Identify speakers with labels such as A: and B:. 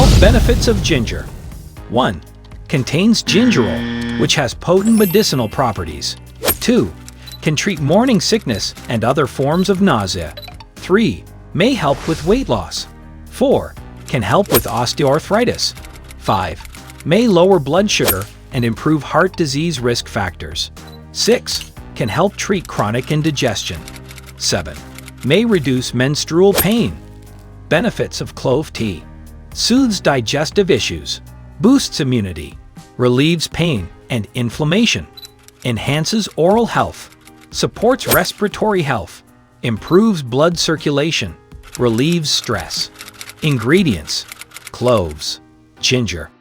A: Health benefits of ginger. 1. Contains gingerol, which has potent medicinal properties. 2. Can treat morning sickness and other forms of nausea. 3. May help with weight loss. 4. Can help with osteoarthritis. 5. May lower blood sugar and improve heart disease risk factors. 6. Can help treat chronic indigestion. 7. May reduce menstrual pain. Benefits of clove tea. Soothes digestive issues. Boosts immunity. Relieves pain and inflammation. Enhances oral health. Supports respiratory health. Improves blood circulation. Relieves stress. Ingredients: cloves, ginger,